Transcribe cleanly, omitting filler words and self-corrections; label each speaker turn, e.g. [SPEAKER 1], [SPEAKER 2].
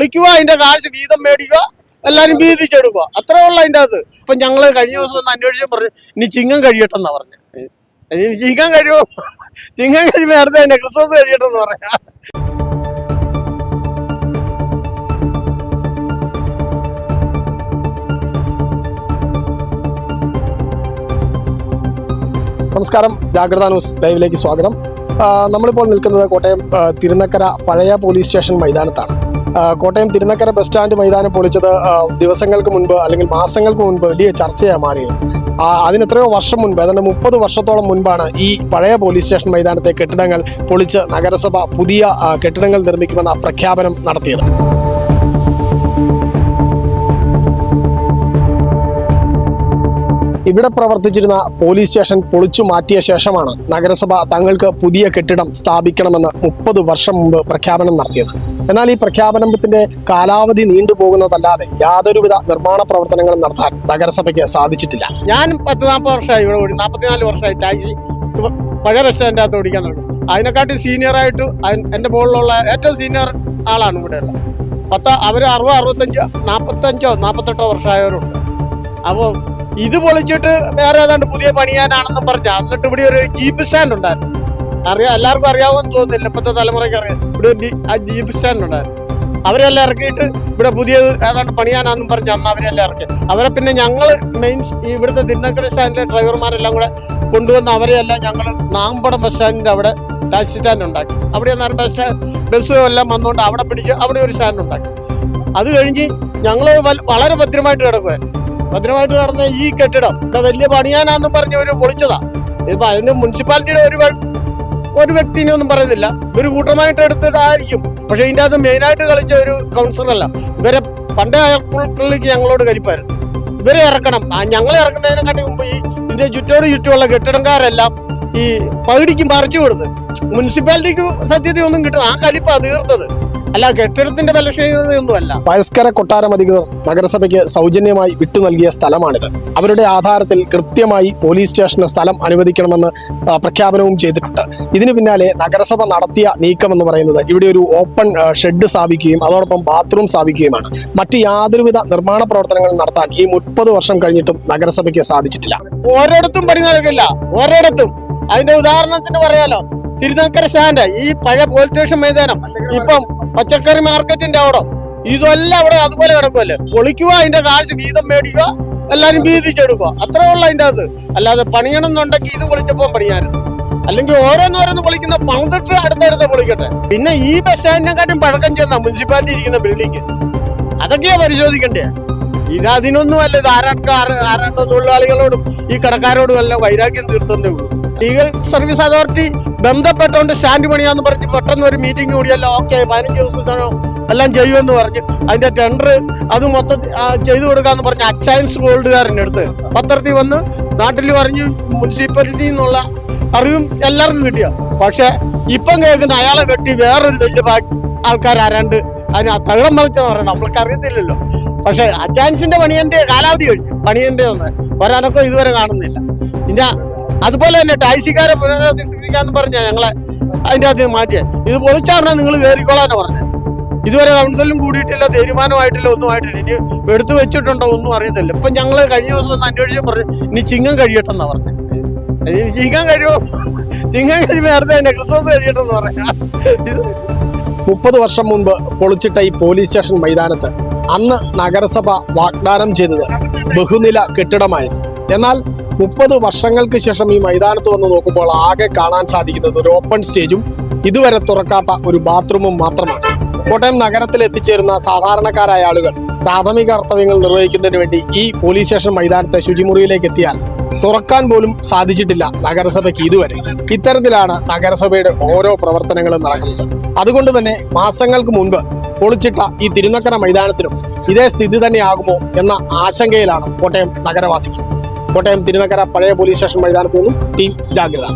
[SPEAKER 1] പൊളിക്കുക, അതിന്റെ കാശ് വീതം മേടിക്കുക, എല്ലാരും വീതിച്ചെടുക്കുക, അത്രേ ഉള്ള അതിൻ്റെ അത്. ഇപ്പൊ ഞങ്ങള് കഴിഞ്ഞ ദിവസം ഒന്ന് അന്വേഷിച്ച് പറഞ്ഞു ഇനി ചിങ്ങം കഴിയട്ടെന്നാ പറഞ്ഞു. ചിങ്ങം കഴിയുമോ? ചിങ്ങം കഴിയുമ്പോ അടുത്ത തന്നെ ക്രിസ്മസ് കഴിയട്ടെന്ന് പറയാ.
[SPEAKER 2] നമസ്കാരം, ജാഗ്രത ന്യൂസ് ലൈവിലേക്ക് സ്വാഗതം. നമ്മളിപ്പോൾ നിൽക്കുന്നത് കോട്ടയം തിരുനക്കര പഴയ പോലീസ് സ്റ്റേഷൻ മൈതാനത്താണ്. കോട്ടയം തിരുനക്കര ബസ് സ്റ്റാൻഡ് മൈതാനം പൊളിച്ചത് ദിവസങ്ങൾക്ക് മുൻപ് അല്ലെങ്കിൽ മാസങ്ങൾക്ക് മുൻപ് വലിയ ചർച്ചയായി മാറിയിരുന്നു. അതിനെത്രയോ വർഷം മുൻപ്, ഏതാണ്ട് 30 വർഷത്തോളം മുൻപാണ് ഈ പഴയ പോലീസ് സ്റ്റേഷൻ മൈതാനത്തെ കെട്ടിടങ്ങൾ പൊളിച്ച് നഗരസഭ പുതിയ കെട്ടിടങ്ങൾ നിർമ്മിക്കുമെന്ന പ്രഖ്യാപനം നടത്തിയത്. ഇവിടെ പ്രവർത്തിച്ചിരുന്ന പോലീസ് സ്റ്റേഷൻ പൊളിച്ചു മാറ്റിയ ശേഷമാണ് നഗരസഭ തങ്ങൾക്ക് പുതിയ കെട്ടിടം സ്ഥാപിക്കണമെന്ന് 30 വർഷം മുമ്പ് പ്രഖ്യാപനം നടത്തിയത്. എന്നാൽ ഈ പ്രഖ്യാപനത്തിന്റെ കാലാവധി നീണ്ടുപോകുന്നതല്ലാതെ യാതൊരുവിധ നിർമ്മാണ പ്രവർത്തനങ്ങളും നടത്താൻ നഗരസഭയ്ക്ക് സാധിച്ചിട്ടില്ല.
[SPEAKER 1] ഞാൻ 10-40 വർഷമായി ഇവിടെ ഓടി, 44 വർഷമായി ടാക്സി പഴയ ബസ് സ്റ്റാൻഡിൻ്റെ അകത്ത് ഓടിക്കാൻ തുടങ്ങി. അതിനെക്കാട്ടി സീനിയറായിട്ട് എൻ്റെ മുകളിലുള്ള ഏറ്റവും സീനിയർ ആളാണ് ഇവിടെയുള്ള. അവർ 60, 65, 45, 48 വർഷമായവരുണ്ട്. അപ്പോൾ ഇത് പൊളിച്ചിട്ട് വേറെ ഏതാണ്ട് പുതിയ പണിയാനാണെന്നും പറഞ്ഞ, എന്നിട്ട് ഇവിടെ ഒരു ജീപ്പ് സ്റ്റാൻഡ് ഉണ്ടായിരുന്നു. എല്ലാവർക്കും അറിയാവുമെന്ന് തോന്നുന്നില്ല, ഇപ്പോഴത്തെ തലമുറയ്ക്ക് അറിയാം. ഇവിടെ ജീപ്പ് സ്റ്റാൻഡ് ഉണ്ടായിരുന്നു. അവരെല്ലാം ഇറക്കിയിട്ട് ഇവിടെ പുതിയ ഏതാണ്ട് പണിയാനാന്നും പറഞ്ഞ് അന്ന് അവരെല്ലാം ഇറക്കി. അവരെ പിന്നെ ഞങ്ങൾ മെയിൻ ഇവിടുത്തെ തിരുനക്കര സ്റ്റാൻഡിലെ ഡ്രൈവർമാരെല്ലാം കൂടെ കൊണ്ടുവന്ന് അവരെയെല്ലാം ഞങ്ങൾ നാമ്പടം ബസ് സ്റ്റാൻഡിൻ്റെ അവിടെ ടാക്സി സ്റ്റാൻഡ് ഉണ്ടാക്കി. അവിടെ ബസ്സും എല്ലാം വന്നുകൊണ്ട് അവിടെ പിടിച്ച് അവിടെ ഒരു സ്റ്റാൻഡ് ഉണ്ടാക്കി. അത് കഴിഞ്ഞ് ഞങ്ങൾ വളരെ ഭദ്രമായിട്ട് കിടക്കുമായിരുന്നു. ഭദ്രമായിട്ട് നടന്ന ഈ കെട്ടിടം ഇവിടെ വലിയ പണിയാനാന്നും പറഞ്ഞ് ഒരു പൊളിച്ചതാ. ഇപ്പൊ അതിന് മുനിസിപ്പാലിറ്റിയുടെ ഒരു വ്യക്തിനെ ഒന്നും പറയുന്നില്ല, ഒരു കൂട്ടമായിട്ട് എടുത്തിട്ടായിരിക്കും. പക്ഷെ ഇതിൻ്റെ അത് മെയിനായിട്ട് കളിച്ച ഒരു കൗൺസിലറല്ല. ഇവരെ പണ്ടേ അയാൾക്കുള്ളിലേക്ക് ഞങ്ങളോട് കലിപ്പായിരുന്നു. ഇവരെ ഇറക്കണം. ഞങ്ങളെ ഇറക്കുന്നതിനെക്കാട്ടി മുമ്പ് ഈ ഇതിന്റെ ചുറ്റുമുള്ള കെട്ടിടക്കാരെല്ലാം ഈ പകുതിക്കും പറിച്ചു കൊടുത്ത് മുനിസിപ്പാലിറ്റിക്ക് സത്യതയൊന്നും കിട്ടും. ആ കലിപ്പാ തീർത്തത്, അല്ല കെട്ടിടത്തിന്റെ ബലക്ഷീണതയൊന്നുമല്ല.
[SPEAKER 2] വയസ്കര കൊട്ടാരം അധികൃതർ നഗരസഭയ്ക്ക് സൗജന്യമായി വിട്ടു നൽകിയ സ്ഥലമാണിത്. അവരുടെ ആധാരത്തിൽ കൃത്യമായി പോലീസ് സ്റ്റേഷന് സ്ഥലം അനുവദിക്കണമെന്ന് പ്രഖ്യാപനവും ചെയ്തിട്ടുണ്ട്. ഇതിനു പിന്നാലെ നഗരസഭ നടത്തിയ നീക്കം എന്ന് പറയുന്നത് ഇവിടെ ഒരു ഓപ്പൺ ഷെഡ് സ്ഥാപിക്കുകയും അതോടൊപ്പം ബാത്റൂം സ്ഥാപിക്കുകയുമാണ്. മറ്റ് യാതൊരുവിധ നിർമ്മാണ പ്രവർത്തനങ്ങളും നടത്താൻ ഈ 30 വർഷം കഴിഞ്ഞിട്ടും നഗരസഭയ്ക്ക് സാധിച്ചിട്ടില്ല.
[SPEAKER 1] ഓരോടത്തും പണി നടക്കില്ല, ഓരോടത്തും. അതിന്റെ ഉദാഹരണത്തിന് പറയാലോ, തിരുനക്കര സ്റ്റാൻഡ്, ഈ പഴയ പോലീസ് സ്റ്റേഷൻ മൈതാനം, ഇപ്പം പച്ചക്കറി മാർക്കറ്റിന്റെ അവിടെ, ഇതെല്ലാം അവിടെ അതുപോലെ കിടക്കുമല്ലേ. പൊളിക്കുക, അതിന്റെ കാശ് വീതം മേടിക്കുക, എല്ലാരും വീതിച്ചെടുക്കുക, അത്രേ ഉള്ള അതിൻ്റെ അത്. അല്ലാതെ പണിയണം എന്നുണ്ടെങ്കിൽ ഇത് പൊളിച്ചപ്പോൾ പണിയായിരുന്നു. അല്ലെങ്കിൽ ഓരോന്നോരോന്ന് പൊളിക്കുന്ന പണിതിട്ട് അടുത്തടുത്ത് പൊളിക്കട്ടെ. പിന്നെ ഈ ബസ് സ്റ്റാൻഡിനെക്കാട്ടും പഴക്കം ചെന്ന മുനിസിപ്പാലിറ്റി ഇരിക്കുന്ന ബിൽഡിങ്, അതൊക്കെയാ പരിശോധിക്കണ്ടേ. ഇത് അതിനൊന്നും അല്ല. ഇത് ആരാണ്ട തൊഴിലാളികളോടും ഈ കടക്കാരോടും എല്ലാം വൈരാഗ്യം തീർത്തേ ഉള്ളൂ. ലീഗൽ സർവീസ് അതോറിറ്റി ബന്ധപ്പെട്ടുകൊണ്ട് സ്റ്റാൻഡ് പണിയാന്ന് പറഞ്ഞ് പെട്ടെന്ന് ഒരു മീറ്റിംഗ് കൂടിയല്ലോ. ഓക്കെ, 15 ദിവസത്തിനോ എല്ലാം ചെയ്യുമെന്ന് പറഞ്ഞ് അതിന്റെ ടെൻഡർ അത് മൊത്തം ചെയ്തു കൊടുക്കാന്ന് പറഞ്ഞ് അച്ചയൻസ് ഗോൾഡുകാരൻ്റെ അടുത്ത് പത്രത്തിൽ വന്ന് നാട്ടിൽ പറഞ്ഞ് മുനിസിപ്പാലിറ്റിയിൽ നിന്നുള്ള അറിവും എല്ലാവർക്കും കിട്ടിയ. പക്ഷെ ഇപ്പം കേൾക്കുന്ന അയാളെ വെട്ടി വേറൊരു വലിയ ആൾക്കാർ ആരാണ്ട് അതിന് തകിടം മറിച്ചെന്ന് പറയാം, നമ്മൾക്ക് അറിയത്തില്ലല്ലോ. പക്ഷെ അച്ചയൻസിന്റെ പണിയന്റെ കാലാവധി കഴിഞ്ഞു. പണിയന്റെ ഒരനക്കം ഇതുവരെ കാണുന്നില്ല. പിന്നെ അതുപോലെ തന്നെ ടാക്സിക്കാരെ പുനരധിവസിപ്പിക്കാന്ന് പറഞ്ഞാൽ ഞങ്ങളെ അതിൻ്റെ അകത്ത് മാറ്റിയ ഇത് പൊളിച്ചാണ് നിങ്ങൾ കയറിക്കോളാന്ന് പറഞ്ഞത്. ഇതുവരെ കൗൺസിലും കൂടിയിട്ടില്ല, തീരുമാനമായിട്ടില്ല, ഒന്നും ആയിട്ടില്ല. ഇനി എടുത്തു വെച്ചിട്ടുണ്ടോ ഒന്നും അറിയത്തില്ല. ഇപ്പം ഞങ്ങൾ കഴിഞ്ഞ ദിവസം ഒന്ന് അന്വേഷിച്ച് പറഞ്ഞു ഇനി ചിങ്ങം കഴിയട്ടെന്നാ പറഞ്ഞത്. ചിങ്ങം കഴിയുമോ? ചിങ്ങം കഴിയുമ്പോൾ അടുത്ത തന്നെ ക്രിസ്മസ് കഴിയട്ടെന്ന് പറഞ്ഞാൽ.
[SPEAKER 2] 30 വർഷം മുൻപ് പൊളിച്ചിട്ട ഈ പോലീസ് സ്റ്റേഷൻ മൈതാനത്ത് അന്ന് നഗരസഭ വാഗ്ദാനം ചെയ്തത് ബഹുനില കെട്ടിടമായിരുന്നു. എന്നാൽ 30 വർഷങ്ങൾക്ക് ശേഷം ഈ മൈതാനത്ത് വന്ന് നോക്കുമ്പോൾ ആകെ കാണാൻ സാധിക്കുന്നത് ഒരു ഓപ്പൺ സ്റ്റേജും ഇതുവരെ തുറക്കാത്ത ഒരു ബാത്റൂമും മാത്രമാണ്. കോട്ടയം നഗരത്തിൽ എത്തിച്ചേരുന്ന സാധാരണക്കാരായ ആളുകൾ പ്രാഥമിക കർത്തവ്യങ്ങൾ നിർവഹിക്കുന്നതിന് വേണ്ടി ഈ പോലീസ് സ്റ്റേഷൻ മൈതാനത്തെ ശുചിമുറിയിലേക്ക് എത്തിയാൽ തുറക്കാൻ പോലും സാധിച്ചിട്ടില്ല നഗരസഭയ്ക്ക് ഇതുവരെ. ഇത്തരത്തിലാണ് നഗരസഭയുടെ ഓരോ പ്രവർത്തനങ്ങളും നടക്കുന്നത്. അതുകൊണ്ട് തന്നെ മാസങ്ങൾക്ക് മുൻപ് പൊളിച്ചിട്ട ഈ തിരുനക്കര മൈതാനത്തിനും ഇതേ സ്ഥിതി തന്നെയാകുമോ എന്ന ആശങ്കയിലാണ് കോട്ടയം നഗരവാസികൾ. കോട്ടയം തിരുനക്കര പഴയ പോലീസ് സ്റ്റേഷൻ മൈതാനത്തു നിന്നും ടീം ജാഗ്രത.